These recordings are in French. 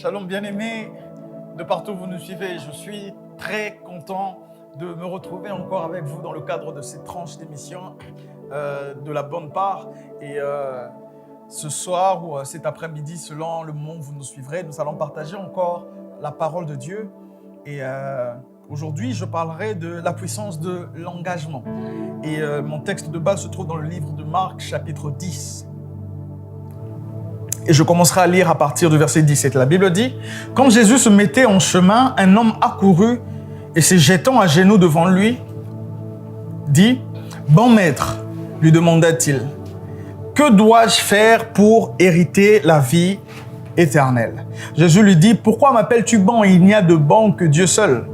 Shalom bien-aimés, de partout où vous nous suivez, je suis très content de me retrouver encore avec vous dans le cadre de cette tranche d'émission de la bonne part. Et ce soir ou cet après-midi, selon le moment où vous nous suivrez, nous allons partager encore la parole de Dieu. Et aujourd'hui, je parlerai de la puissance de l'engagement. Et mon texte de base se trouve dans le livre de Marc, chapitre 10. Et je commencerai à lire à partir du verset 17. La Bible dit « Quand Jésus se mettait en chemin, un homme accourut et se jetant à genoux devant lui, dit « Bon maître, lui demanda-t-il, que dois-je faire pour hériter la vie éternelle ?» Jésus lui dit « Pourquoi m'appelles-tu bon? Il n'y a de bon que Dieu seul.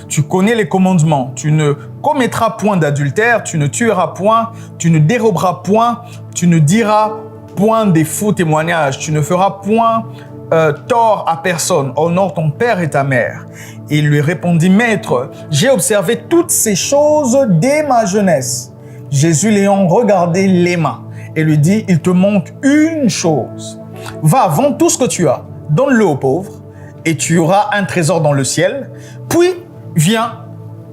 Tu connais les commandements. Tu ne commettras point d'adultère, tu ne tueras point, tu ne déroberas point, tu ne diras point des faux témoignages, tu ne feras point tort à personne, honore ton père et ta mère. » Il lui répondit, « Maître, j'ai observé toutes ces choses dès ma jeunesse. » Jésus l'ayant regardé l'aima et lui dit, « Il te manque une chose. Va, vends tout ce que tu as, donne-le aux pauvres, et tu auras un trésor dans le ciel. Puis viens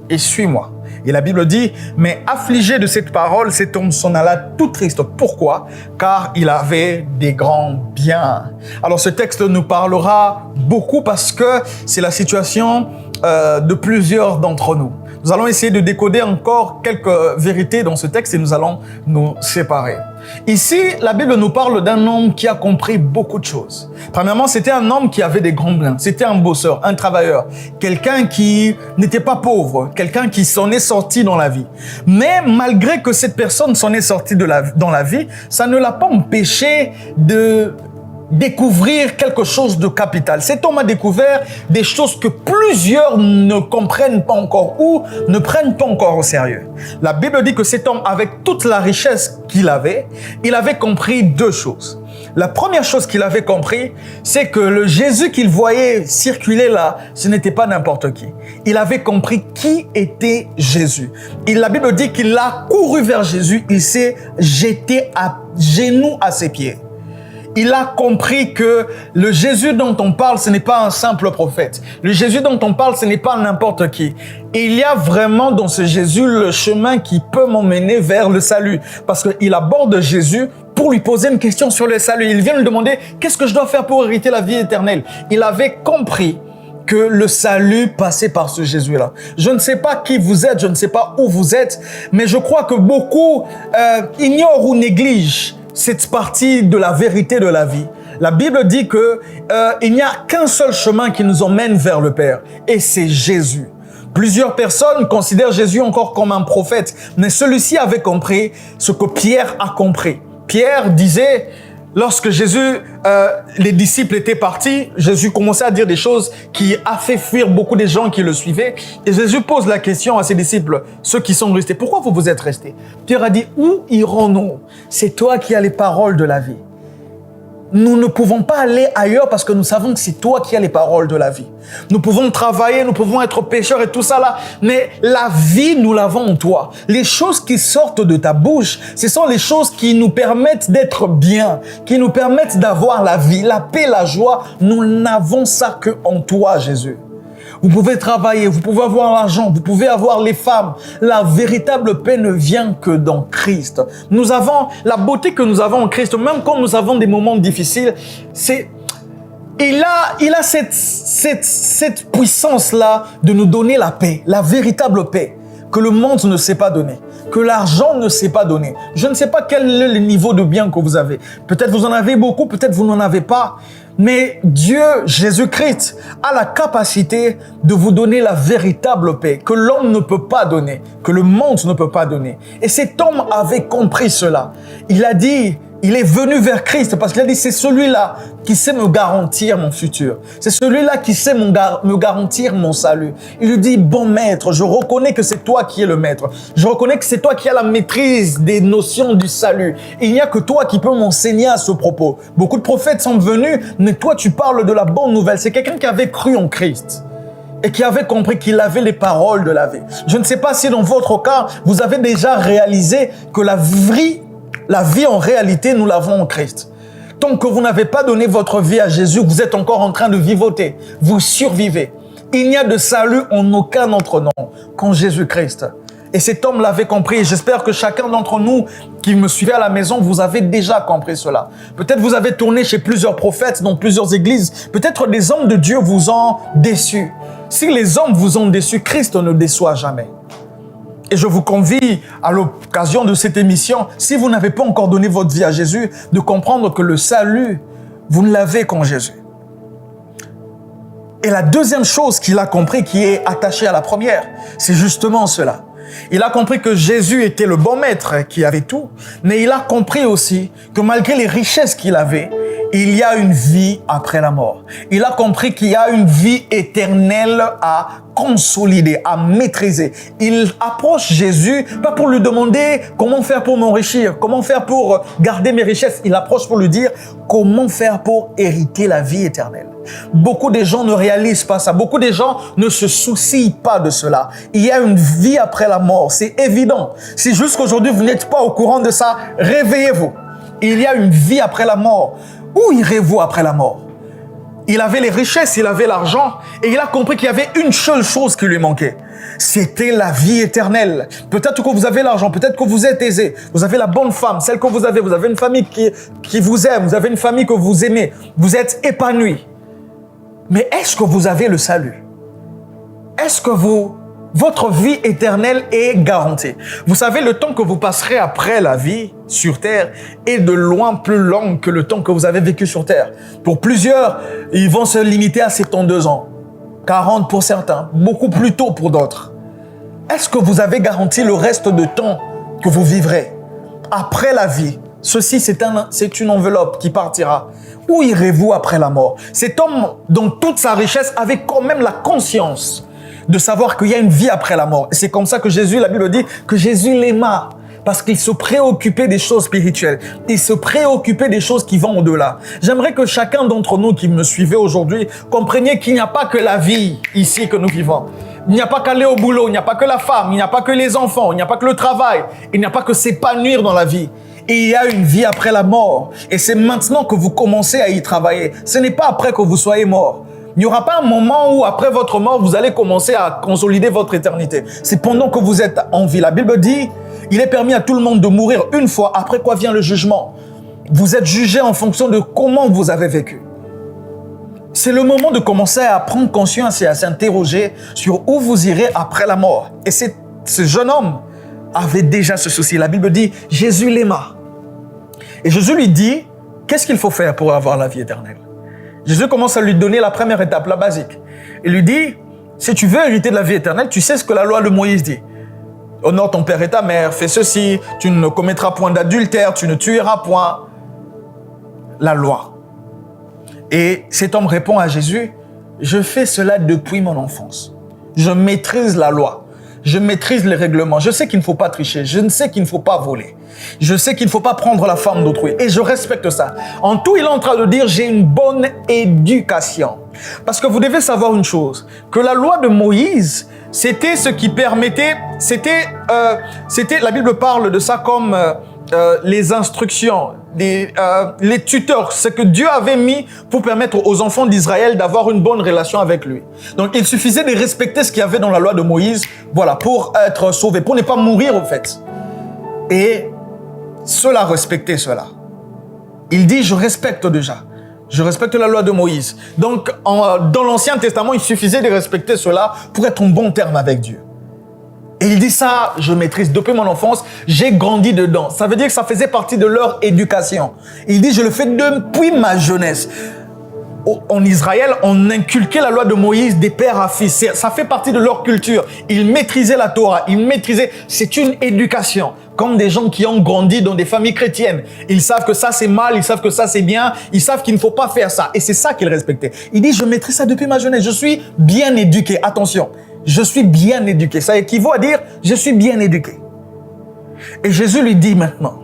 et suis-moi. » Et la Bible dit, mais affligé de cette parole, cet homme s'en alla tout triste. Pourquoi? Car il avait des grands biens. Alors ce texte nous parlera beaucoup parce que c'est la situation de plusieurs d'entre nous. Nous allons essayer de décoder encore quelques vérités dans ce texte et nous allons nous séparer. Ici, la Bible nous parle d'un homme qui a compris beaucoup de choses. Premièrement, c'était un homme qui avait des grands biens. C'était un bosseur, un travailleur, quelqu'un qui n'était pas pauvre, quelqu'un qui s'en est sorti dans la vie. Mais malgré que cette personne s'en est sortie dans la vie, ça ne l'a pas empêché de découvrir quelque chose de capital. Cet homme a découvert des choses que plusieurs ne comprennent pas encore ou ne prennent pas encore au sérieux. La Bible dit que cet homme, avec toute la richesse qu'il avait, il avait compris deux choses. La première chose qu'il avait compris, c'est que le Jésus qu'il voyait circuler là, ce n'était pas n'importe qui. Il avait compris qui était Jésus. Et la Bible dit qu'il a couru vers Jésus, il s'est jeté à genoux à ses pieds. Il a compris que le Jésus dont on parle, ce n'est pas un simple prophète. Le Jésus dont on parle, ce n'est pas n'importe qui. Et il y a vraiment dans ce Jésus le chemin qui peut m'emmener vers le salut. Parce qu'il aborde Jésus pour lui poser une question sur le salut. Il vient lui demander « Qu'est-ce que je dois faire pour hériter la vie éternelle ?» Il avait compris que le salut passait par ce Jésus-là. Je ne sais pas qui vous êtes, je ne sais pas où vous êtes, mais je crois que beaucoup ignorent ou négligent cette partie de la vérité de la vie. La Bible dit que il n'y a qu'un seul chemin qui nous emmène vers le Père, et c'est Jésus. Plusieurs personnes considèrent Jésus encore comme un prophète, mais celui-ci avait compris ce que Pierre a compris. Pierre disait, lorsque les disciples étaient partis, Jésus commençait à dire des choses qui a fait fuir beaucoup de gens qui le suivaient. Et Jésus pose la question à ses disciples, ceux qui sont restés, « Pourquoi vous êtes restés ?» Pierre a dit, « Où irons-nous? C'est toi qui as les paroles de la vie. Nous ne pouvons pas aller ailleurs parce que nous savons que c'est toi qui as les paroles de la vie. Nous pouvons travailler, nous pouvons être pécheurs et tout ça là, mais la vie, nous l'avons en toi. Les choses qui sortent de ta bouche, ce sont les choses qui nous permettent d'être bien, qui nous permettent d'avoir la vie, la paix, la joie. Nous n'avons ça que en toi, Jésus. Vous pouvez travailler, vous pouvez avoir l'argent, vous pouvez avoir les femmes. La véritable paix ne vient que dans Christ. Nous avons la beauté que nous avons en Christ, même quand nous avons des moments difficiles, il a cette puissance-là de nous donner la paix, la véritable paix que le monde ne sait pas donner, que l'argent ne sait pas donner. Je ne sais pas quel est le niveau de bien que vous avez. Peut-être vous en avez beaucoup, peut-être vous n'en avez pas. Mais Dieu, Jésus-Christ, a la capacité de vous donner la véritable paix que l'homme ne peut pas donner, que le monde ne peut pas donner. Et cet homme avait compris cela. Il a dit, il est venu vers Christ parce qu'il a dit, c'est celui-là qui sait me garantir mon futur. C'est celui-là qui sait me garantir mon salut. Il lui dit, bon maître, je reconnais que c'est toi qui es le maître. Je reconnais que c'est toi qui as la maîtrise des notions du salut. Il n'y a que toi qui peux m'enseigner à ce propos. Beaucoup de prophètes sont venus, mais toi tu parles de la bonne nouvelle. C'est quelqu'un qui avait cru en Christ et qui avait compris qu'il avait les paroles de la vie. Je ne sais pas si dans votre cas, vous avez déjà réalisé que la vie en réalité, nous l'avons en Christ. tant que vous n'avez pas donné votre vie à Jésus, vous êtes encore en train de vivoter. Vous survivez. Il n'y a de salut en aucun d'entre nous qu'en Jésus-Christ. Et cet homme l'avait compris. J'espère que chacun d'entre nous qui me suivait à la maison, vous avez déjà compris cela. Peut-être vous avez tourné chez plusieurs prophètes, dans plusieurs églises. Peut-être des hommes de Dieu vous ont déçus. Si les hommes vous ont déçus, Christ ne déçoit jamais. Et je vous convie, à l'occasion de cette émission, si vous n'avez pas encore donné votre vie à Jésus, de comprendre que le salut, vous ne l'avez qu'en Jésus. Et la deuxième chose qu'il a compris, qui est attachée à la première, c'est justement cela. Il a compris que Jésus était le bon maître qui avait tout, mais il a compris aussi que malgré les richesses qu'il avait, il y a une vie après la mort. Il a compris qu'il y a une vie éternelle à consolider, à maîtriser. Il approche Jésus, pas pour lui demander comment faire pour m'enrichir, comment faire pour garder mes richesses. Il approche pour lui dire comment faire pour hériter la vie éternelle. Beaucoup de gens ne réalisent pas ça. Beaucoup de gens ne se soucient pas de cela. Il y a une vie après la mort, c'est évident. Si jusqu'aujourd'hui vous n'êtes pas au courant de ça, réveillez-vous. Il y a une vie après la mort. Où irez-vous après la mort? Il avait les richesses, il avait l'argent et il a compris qu'il y avait une seule chose qui lui manquait. C'était la vie éternelle. Peut-être que vous avez l'argent, peut-être que vous êtes aisé, vous avez la bonne femme, celle que vous avez une famille qui vous aime, vous avez une famille que vous aimez, vous êtes épanoui. Mais est-ce que vous avez le salut? Est-ce que votre vie éternelle est garantie? Vous savez, le temps que vous passerez après la vie sur terre est de loin plus long que le temps que vous avez vécu sur terre. Pour plusieurs, ils vont se limiter à 72 ans, 40 pour certains, beaucoup plus tôt pour d'autres. Est-ce que vous avez garanti le reste de temps que vous vivrez après la vie? Ceci, c'est une enveloppe qui partira. Où irez-vous après la mort? Cet homme, dans toute sa richesse, avait quand même la conscience de savoir qu'il y a une vie après la mort. Et c'est comme ça que Jésus, la Bible dit, que Jésus l'aima. Parce qu'il se préoccupait des choses spirituelles. Il se préoccupait des choses qui vont au-delà. J'aimerais que chacun d'entre nous qui me suivait aujourd'hui compreniez qu'il n'y a pas que la vie ici que nous vivons. Il n'y a pas qu'aller au boulot, il n'y a pas que la femme, il n'y a pas que les enfants, il n'y a pas que le travail, il n'y a pas que s'épanouir dans la vie. Et il y a une vie après la mort. Et c'est maintenant que vous commencez à y travailler. Ce n'est pas après que vous soyez mort. Il n'y aura pas un moment où, après votre mort, vous allez commencer à consolider votre éternité. C'est pendant que vous êtes en vie. La Bible dit, il est permis à tout le monde de mourir une fois, après quoi vient le jugement. Vous êtes jugé en fonction de comment vous avez vécu. C'est le moment de commencer à prendre conscience et à s'interroger sur où vous irez après la mort. Et ce jeune homme avait déjà ce souci. La Bible dit, Jésus l'aima. Et Jésus lui dit, qu'est-ce qu'il faut faire pour avoir la vie éternelle? Jésus commence à lui donner la première étape, la basique. Il lui dit, si tu veux hériter de la vie éternelle, tu sais ce que la loi de Moïse dit. Honore ton père et ta mère, fais ceci, tu ne commettras point d'adultère, tu ne tueras point. La loi. Et cet homme répond à Jésus, je fais cela depuis mon enfance. Je maîtrise la loi. Je maîtrise les règlements. Je sais qu'il ne faut pas tricher. Je sais qu'il ne faut pas voler. Je sais qu'il ne faut pas prendre la femme d'autrui. Et je respecte ça. En tout, il est en train de dire, j'ai une bonne éducation. Parce que vous devez savoir une chose, que la loi de Moïse, c'était ce qui permettait, la Bible parle de ça comme les instructions, les tuteurs, ce que Dieu avait mis pour permettre aux enfants d'Israël d'avoir une bonne relation avec lui. Donc, il suffisait de respecter ce qu'il y avait dans la loi de Moïse, voilà, pour être sauvé, pour ne pas mourir au fait. Et cela respectait cela. Il dit, je respecte déjà. Je respecte la loi de Moïse. Donc, dans l'Ancien Testament, il suffisait de respecter cela pour être en bon terme avec Dieu. Et il dit ça, je maîtrise depuis mon enfance, j'ai grandi dedans. Ça veut dire que ça faisait partie de leur éducation. Il dit, je le fais depuis ma jeunesse. En Israël, on inculquait la loi de Moïse des pères à fils. Ça fait partie de leur culture. Ils maîtrisaient la Torah, ils maîtrisaient. C'est une éducation. Comme des gens qui ont grandi dans des familles chrétiennes. Ils savent que ça c'est mal, ils savent que ça c'est bien, ils savent qu'il ne faut pas faire ça. Et c'est ça qu'ils respectaient. Il dit, je maîtrise ça depuis ma jeunesse. Je suis bien éduqué. Attention. Je suis bien éduqué. Ça équivaut à dire, je suis bien éduqué. Et Jésus lui dit maintenant,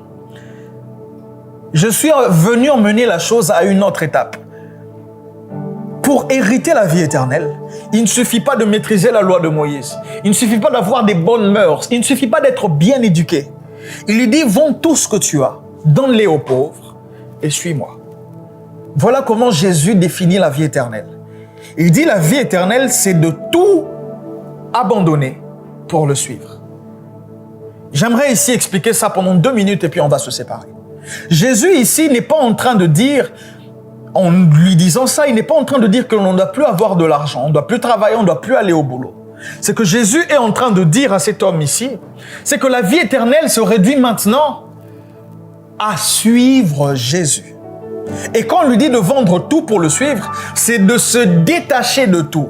je suis venu emmener la chose à une autre étape. Pour hériter la vie éternelle, il ne suffit pas de maîtriser la loi de Moïse. Il ne suffit pas d'avoir des bonnes mœurs. Il ne suffit pas d'être bien éduqué. Il lui dit, vends tout ce que tu as, donne-les aux pauvres et suis-moi. Voilà comment Jésus définit la vie éternelle. Il dit la vie éternelle, c'est de tout abandonner pour le suivre. J'aimerais ici expliquer ça pendant 2 minutes et puis on va se séparer. Jésus ici n'est pas en train de dire, en lui disant ça, il n'est pas en train de dire que l'on ne doit plus avoir de l'argent, on ne doit plus travailler, on ne doit plus aller au boulot. Ce que Jésus est en train de dire à cet homme ici, c'est que la vie éternelle se réduit maintenant à suivre Jésus. Et quand on lui dit de vendre tout pour le suivre, c'est de se détacher de tout.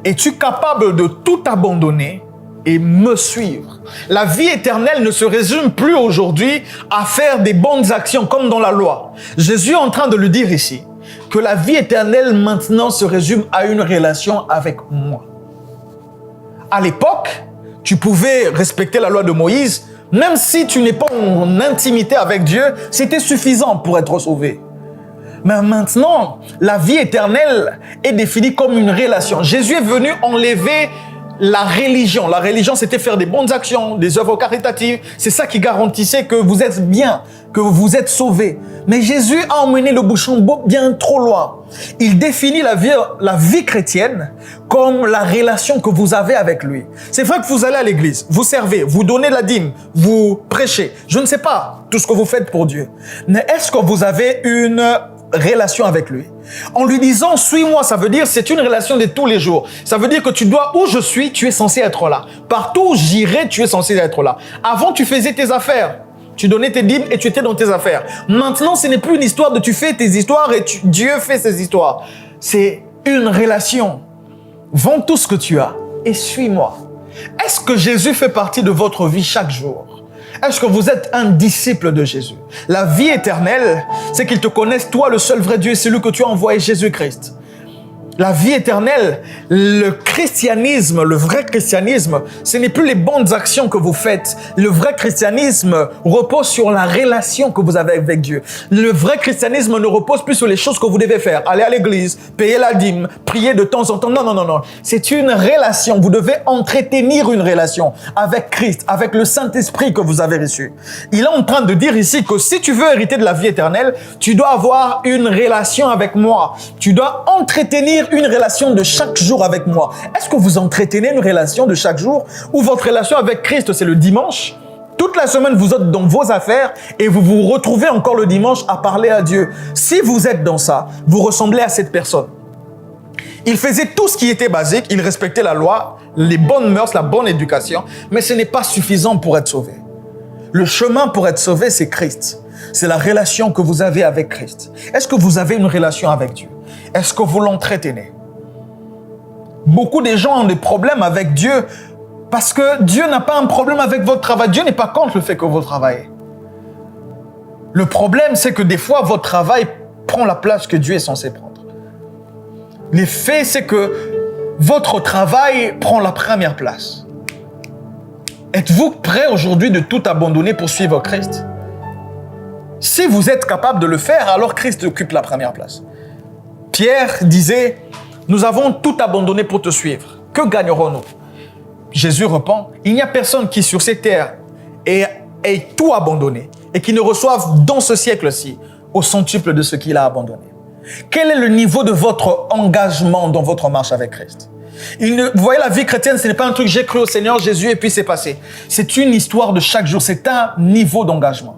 Es-tu capable de tout abandonner et me suivre? La vie éternelle ne se résume plus aujourd'hui à faire des bonnes actions comme dans la loi. Jésus est en train de lui dire ici que la vie éternelle maintenant se résume à une relation avec moi. À l'époque, tu pouvais respecter la loi de Moïse, même si tu n'es pas en intimité avec Dieu, c'était suffisant pour être sauvé. Mais maintenant, la vie éternelle est définie comme une relation. Jésus est venu enlever la religion. La religion, c'était faire des bonnes actions, des œuvres caritatives. C'est ça qui garantissait que vous êtes bien, que vous êtes sauvés. Mais Jésus a emmené le bouchon bien trop loin. Il définit la vie chrétienne comme la relation que vous avez avec lui. C'est vrai que vous allez à l'église, vous servez, vous donnez la dîme, vous prêchez. Je ne sais pas tout ce que vous faites pour Dieu. Mais est-ce que vous avez une relation avec lui? En lui disant « suis-moi », ça veut dire c'est une relation de tous les jours. Ça veut dire que tu dois, où je suis, tu es censé être là. Partout où j'irai, tu es censé être là. Avant, tu faisais tes affaires. Tu donnais tes dîmes et tu étais dans tes affaires. Maintenant, ce n'est plus une histoire de tu fais tes histoires et Dieu fait ses histoires. C'est une relation. Vends tout ce que tu as et suis-moi. Est-ce que Jésus fait partie de votre vie chaque jour? Est-ce que vous êtes un disciple de Jésus? La vie éternelle, c'est qu'ils te connaissent, toi, le seul vrai Dieu, et celui que tu as envoyé, Jésus-Christ. La vie éternelle, le christianisme, le vrai christianisme, ce n'est plus les bonnes actions que vous faites. Le vrai christianisme repose sur la relation que vous avez avec Dieu. Le vrai christianisme ne repose plus sur les choses que vous devez faire. Aller à l'église, payer la dîme, prier de temps en temps. Non, non, non, non. C'est une relation. Vous devez entretenir une relation avec Christ, avec le Saint-Esprit que vous avez reçu. Il est en train de dire ici que si tu veux hériter de la vie éternelle, tu dois avoir une relation avec moi. Tu dois entretenir une relation de chaque jour avec moi. Est-ce que vous entretenez une relation de chaque jour ou votre relation avec Christ, c'est le dimanche? Toute la semaine, vous êtes dans vos affaires et vous vous retrouvez encore le dimanche à parler à Dieu. Si vous êtes dans ça, vous ressemblez à cette personne. Il faisait tout ce qui était basique, il respectait la loi, les bonnes mœurs, la bonne éducation, mais ce n'est pas suffisant pour être sauvé. Le chemin pour être sauvé, c'est Christ. C'est la relation que vous avez avec Christ. Est-ce que vous avez une relation avec Dieu? Est-ce que vous l'entretenez? Beaucoup de gens ont des problèmes avec Dieu parce que Dieu n'a pas un problème avec votre travail. Dieu n'est pas contre le fait que vous travaillez. Le problème, c'est que des fois, votre travail prend la place que Dieu est censé prendre. Le fait, c'est que votre travail prend la première place. Êtes-vous prêt aujourd'hui de tout abandonner pour suivre Christ? Si vous êtes capable de le faire, alors Christ occupe la première place. Pierre disait, nous avons tout abandonné pour te suivre. Que gagnerons-nous? Jésus répond, il n'y a personne qui sur cette terre ait tout abandonné et qui ne reçoive dans ce siècle-ci au centuple de ce qu'il a abandonné. Quel est le niveau de votre engagement dans votre marche avec Christ? Vous voyez, la vie chrétienne, ce n'est pas un truc, j'ai cru au Seigneur Jésus et puis c'est passé. C'est une histoire de chaque jour, c'est un niveau d'engagement.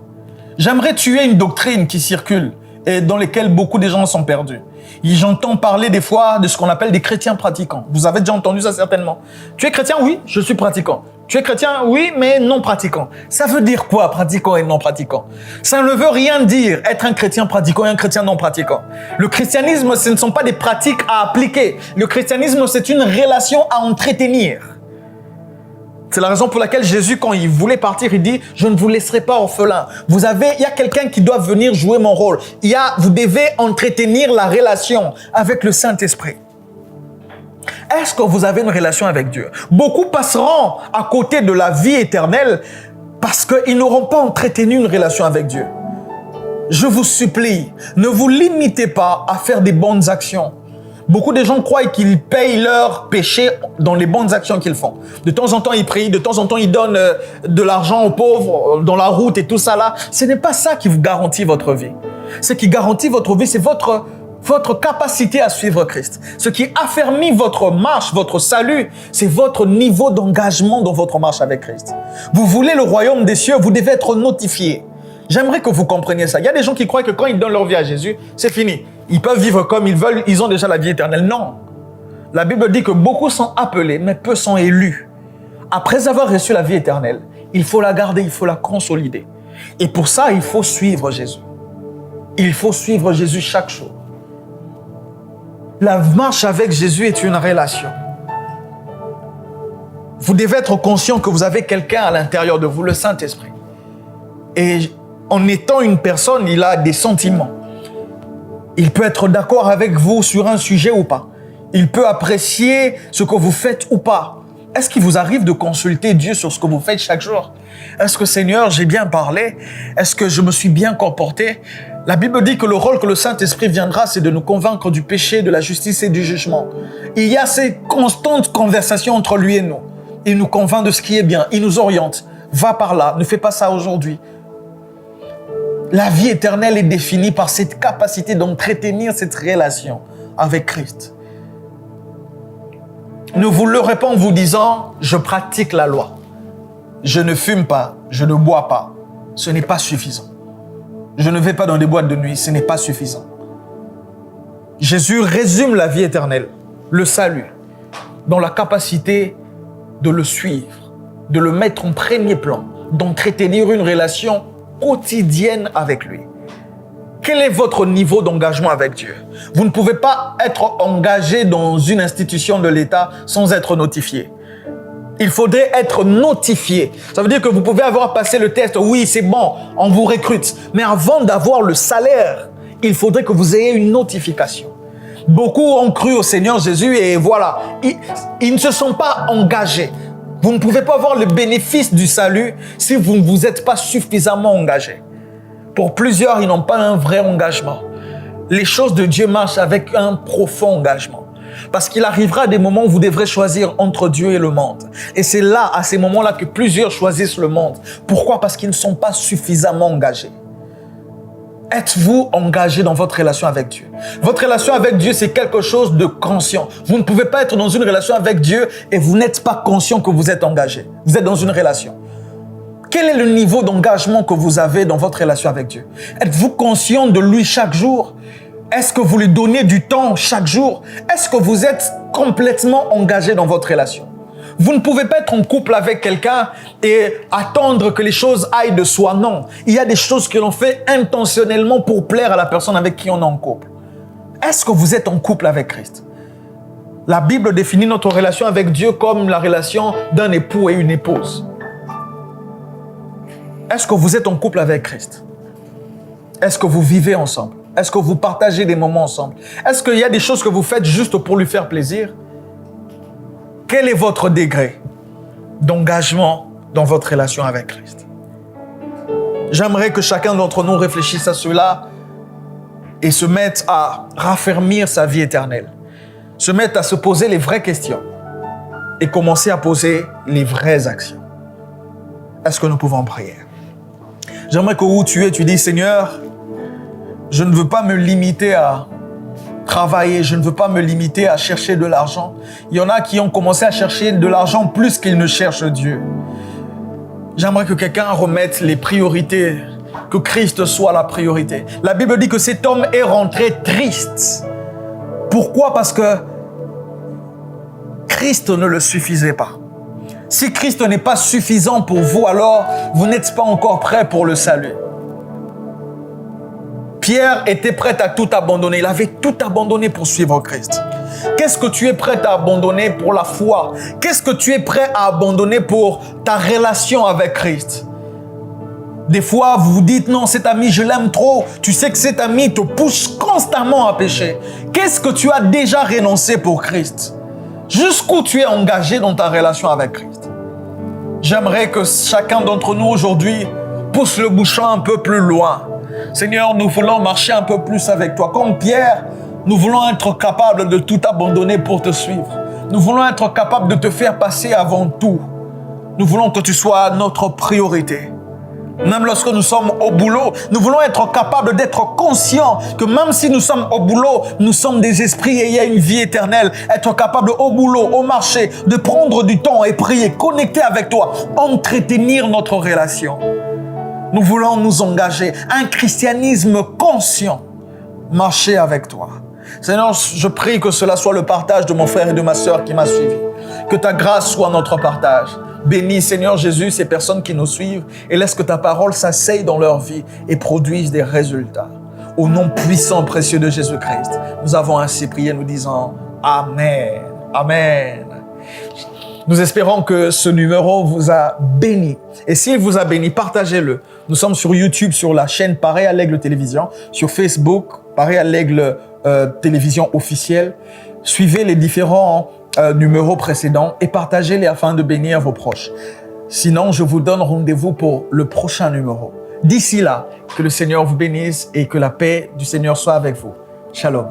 J'aimerais tuer une doctrine qui circule et dans laquelle beaucoup de gens sont perdus. J'entends parler des fois de ce qu'on appelle des chrétiens pratiquants. Vous avez déjà entendu ça certainement. Tu es chrétien? Oui, je suis pratiquant. Tu es chrétien? Oui, mais non pratiquant. Ça veut dire quoi, pratiquant et non pratiquant? Ça ne veut rien dire, être un chrétien pratiquant et un chrétien non pratiquant. Le christianisme, ce ne sont pas des pratiques à appliquer. Le christianisme, c'est une relation à entretenir. C'est la raison pour laquelle Jésus, quand il voulait partir, il dit « Je ne vous laisserai pas orphelin. Il y a quelqu'un qui doit venir jouer mon rôle. Vous devez entretenir la relation avec le Saint-Esprit. » Est-ce que vous avez une relation avec Dieu? Beaucoup passeront à côté de la vie éternelle parce qu'ils n'auront pas entretenu une relation avec Dieu. Je vous supplie, ne vous limitez pas à faire des bonnes actions. Beaucoup de gens croient qu'ils payent leurs péchés dans les bonnes actions qu'ils font. De temps en temps, ils prient, de temps en temps, ils donnent de l'argent aux pauvres dans la route et tout ça là. Ce n'est pas ça qui vous garantit votre vie. Ce qui garantit votre vie, c'est votre votre capacité à suivre Christ. Ce qui affermit votre marche, votre salut, c'est votre niveau d'engagement dans votre marche avec Christ. Vous voulez le royaume des cieux, vous devez être notifié. J'aimerais que vous compreniez ça. Il y a des gens qui croient que quand ils donnent leur vie à Jésus, c'est fini. Ils peuvent vivre comme ils veulent, ils ont déjà la vie éternelle. Non. La Bible dit que beaucoup sont appelés, mais peu sont élus. Après avoir reçu la vie éternelle, il faut la garder, il faut la consolider. Et pour ça, il faut suivre Jésus. Il faut suivre Jésus chaque jour. La marche avec Jésus est une relation. Vous devez être conscient que vous avez quelqu'un à l'intérieur de vous, le Saint-Esprit. Et en étant une personne, il a des sentiments. Il peut être d'accord avec vous sur un sujet ou pas. Il peut apprécier ce que vous faites ou pas. Est-ce qu'il vous arrive de consulter Dieu sur ce que vous faites chaque jour? Est-ce que Seigneur, j'ai bien parlé? Est-ce que je me suis bien comporté? La Bible dit que le rôle que le Saint-Esprit viendra, c'est de nous convaincre du péché, de la justice et du jugement. Il y a ces constantes conversations entre lui et nous. Il nous convainc de ce qui est bien. Il nous oriente. Va par là. Ne fais pas ça aujourd'hui. La vie éternelle est définie par cette capacité d'entretenir cette relation avec Christ. Ne vous leurrez pas en vous disant « je pratique la loi ». Je ne fume pas, je ne bois pas. Ce n'est pas suffisant. Je ne vais pas dans des boîtes de nuit, ce n'est pas suffisant. Jésus résume la vie éternelle, le salut, dans la capacité de le suivre, de le mettre en premier plan, d'entretenir une relation quotidienne avec lui. Quel est votre niveau d'engagement avec Dieu? Vous ne pouvez pas être engagé dans une institution de l'État sans être notifié. Il faudrait être notifié. Ça veut dire que vous pouvez avoir passé le test. Oui, c'est bon, on vous recrute. Mais avant d'avoir le salaire, il faudrait que vous ayez une notification. Beaucoup ont cru au Seigneur Jésus et voilà, ils ne se sont pas engagés. Vous ne pouvez pas avoir le bénéfice du salut si vous ne vous êtes pas suffisamment engagé. Pour plusieurs, ils n'ont pas un vrai engagement. Les choses de Dieu marchent avec un profond engagement. Parce qu'il arrivera des moments où vous devrez choisir entre Dieu et le monde. Et c'est là, à ces moments-là, que plusieurs choisissent le monde. Pourquoi? Parce qu'ils ne sont pas suffisamment engagés. Êtes-vous engagé dans votre relation avec Dieu? Votre relation avec Dieu, c'est quelque chose de conscient. Vous ne pouvez pas être dans une relation avec Dieu et vous n'êtes pas conscient que vous êtes engagé. Vous êtes dans une relation. Quel est le niveau d'engagement que vous avez dans votre relation avec Dieu? Êtes-vous conscient de lui chaque jour? Est-ce que vous lui donnez du temps chaque jour? Est-ce que vous êtes complètement engagé dans votre relation? Vous ne pouvez pas être en couple avec quelqu'un et attendre que les choses aillent de soi. Non, il y a des choses que l'on fait intentionnellement pour plaire à la personne avec qui on est en couple. Est-ce que vous êtes en couple avec Christ? La Bible définit notre relation avec Dieu comme la relation d'un époux et une épouse. Est-ce que vous êtes en couple avec Christ? Est-ce que vous vivez ensemble? Est-ce que vous partagez des moments ensemble? Est-ce qu'il y a des choses que vous faites juste pour lui faire plaisir? Quel est votre degré d'engagement dans votre relation avec Christ? J'aimerais que chacun d'entre nous réfléchisse à cela et se mette à raffermir sa vie éternelle. Se mette à se poser les vraies questions et commencer à poser les vraies actions. Est-ce que nous pouvons prier? J'aimerais que où tu es, tu dis, Seigneur, je ne veux pas me limiter à travailler, je ne veux pas me limiter à chercher de l'argent. Il y en a qui ont commencé à chercher de l'argent plus qu'ils ne cherchent Dieu. J'aimerais que quelqu'un remette les priorités, que Christ soit la priorité. La Bible dit que cet homme est rentré triste. Pourquoi? Parce que Christ ne le suffisait pas. Si Christ n'est pas suffisant pour vous, alors vous n'êtes pas encore prêt pour le salut. Pierre était prêt à tout abandonner. Il avait tout abandonné pour suivre Christ. Qu'est-ce que tu es prêt à abandonner pour la foi? Qu'est-ce que tu es prêt à abandonner pour ta relation avec Christ? Des fois, vous vous dites, non, cet ami, je l'aime trop. Tu sais que cet ami te pousse constamment à pécher. Qu'est-ce que tu as déjà renoncé pour Christ? Jusqu'où tu es engagé dans ta relation avec Christ? J'aimerais que chacun d'entre nous aujourd'hui pousse le bouchon un peu plus loin. Seigneur, nous voulons marcher un peu plus avec toi. Comme Pierre, nous voulons être capables de tout abandonner pour te suivre. Nous voulons être capables de te faire passer avant tout. Nous voulons que tu sois notre priorité. Même lorsque nous sommes au boulot, nous voulons être capables d'être conscients que même si nous sommes au boulot, nous sommes des esprits et il y a une vie éternelle. Être capable au boulot, au marché, de prendre du temps et prier, connecter avec toi, entretenir notre relation. Nous voulons nous engager. Un christianisme conscient. Marcher avec toi. Seigneur, je prie que cela soit le partage de mon frère et de ma sœur qui m'a suivi. Que ta grâce soit notre partage. Bénis, Seigneur Jésus, ces personnes qui nous suivent et laisse que ta parole s'asseye dans leur vie et produise des résultats. Au nom puissant, précieux de Jésus-Christ, nous avons ainsi prié, nous disant Amen. Amen. Nous espérons que ce numéro vous a béni. Et s'il vous a béni, partagez-le. Nous sommes sur YouTube, sur la chaîne Pareil à l'Aigle Télévision, sur Facebook, Pareil à l'Aigle Télévision officielle. Suivez les différents numéros précédents et partagez-les afin de bénir vos proches. Sinon, je vous donne rendez-vous pour le prochain numéro. D'ici là, que le Seigneur vous bénisse et que la paix du Seigneur soit avec vous. Shalom.